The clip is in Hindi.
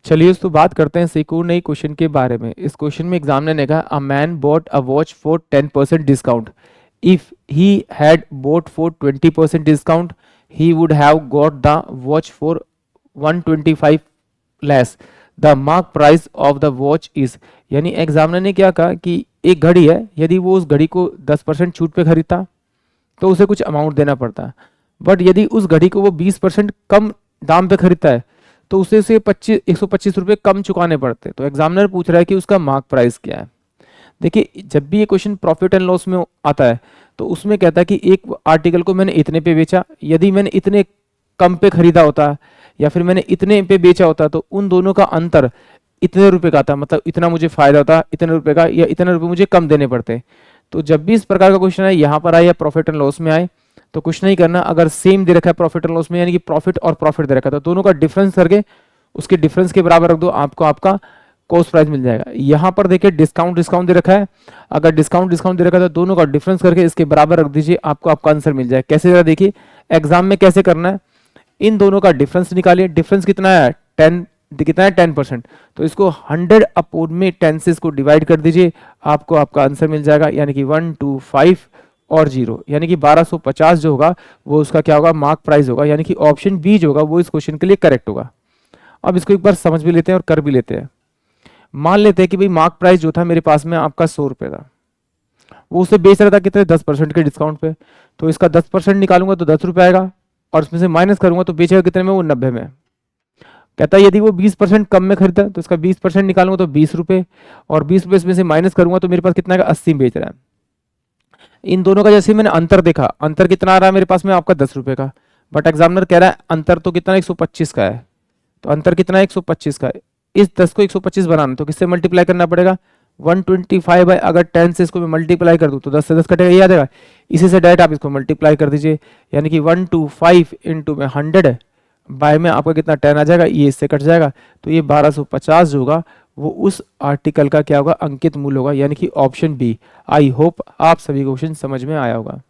चलिए दोस्तों बात करते हैं एक और नई क्वेश्चन के बारे में। इस क्वेश्चन में एग्जामिनर ने कहा a man bought a watch for 10% discount. If he had bought for 20% discount he would have got the watch for 125 less. The mark price of the watch is. यानी एग्जामिनर ने क्या कहा कि एक घड़ी है, यदि वो उस घड़ी को 10% छूट पे खरीदता तो उसे कुछ अमाउंट देना पड़ता है, बट यदि उस घड़ी को वो 20% कम दाम पे खरीदता है तो उसे 125 रुपये कम चुकाने पड़ते। तो एग्जामिनर पूछ रहा है कि उसका मार्क प्राइस क्या है। देखिए जब भी ये क्वेश्चन प्रॉफिट एंड लॉस में आता है तो उसमें कहता है कि एक आर्टिकल को मैंने इतने पे बेचा, यदि मैंने इतने कम पे खरीदा होता या फिर मैंने इतने पे बेचा होता तो उन दोनों का अंतर इतने रुपए का था, मतलब इतना मुझे फायदा होता इतने रुपए का, या इतने रुपए मुझे कम देने पड़ते। तो जब भी इस प्रकार का क्वेश्चन आए, यहाँ पर आए या प्रॉफिट एंड लॉस में आए, तो कुछ नहीं करना, अगर सेम दे रखा है प्रॉफिट एंड लॉस में यानी कि प्रॉफिट और प्रॉफिट दे रखा है तो दोनों का डिफरेंस करके उसके डिफरेंस के बराबर रख दो, आपको आपका कॉस्ट प्राइस मिल जाएगा। यहाँ पर देखिए डिस्काउंट डिस्काउंट दे रखा है, अगर डिस्काउंट डिस्काउंट दे रखा है तो दोनों का डिफरेंस करके इसके बराबर रख दीजिए, आपको आपका आंसर मिल जाए। कैसे जरा देखिए एग्जाम में कैसे करना है, इन दोनों का डिफरेंस निकालिए। डिफरेंस कितना है 10, कितना है 10%, तो इसको 100 अपॉन में 10 से इसको डिवाइड कर दीजिए, आपको आपका आंसर मिल जाएगा। यानी कि 125 और 0 यानी कि 1250 जो होगा वो उसका क्या होगा, मार्क प्राइस होगा। यानी कि ऑप्शन बी जो होगा वो इस क्वेश्चन के लिए करेक्ट होगा। अब इसको एक बार समझ भी लेते हैं और कर भी लेते हैं। मान लेते हैं कि भाई मार्क प्राइस जो था मेरे पास में आपका 100 रुपये था, वो उसे बेच रहा था कितने 10% के डिस्काउंट पे, तो इसका 10% निकालूंगा तो 10 रुपये आएगा, और उसमें से माइनस करूंगा तो बेचेगा कितने में, वो 90 में। कहता है यदि वो 20% कम में खरीदा तो इसका 20% निकालूंगा तो 20 रुपये, और 20 रुपये इसमें से माइनस करूंगा तो मेरे पास कितना का 80 बेच रहा है। इन दोनों का जैसे मैंने अंतर देखा, अंतर कितना आ रहा है मेरे पास में आपका 10 रुपये का, बट एग्जामिनर कह रहा है अंतर तो कितना 125 का है, तो अंतर कितना है 125 का है। इस 10 को 125 बनाना तो किससे मल्टीप्लाई करना पड़ेगा, 125 है, अगर 10 से इसको मैं मल्टीप्लाई कर दूं तो 10 से 10 कटेगा, ये आ जाएगा। इसी से डायरेक्ट आप इसको मल्टीप्लाई कर दीजिए, यानी कि 125 इंटू में 100 बाय में आपका कितना 10 आ जाएगा, ये इससे कट जाएगा, तो ये 1250 जो होगा वो उस आर्टिकल का क्या होगा, अंकित मूल्य होगा, यानी कि ऑप्शन बी। आई होप आप सभी क्वेश्चन समझ में आया होगा।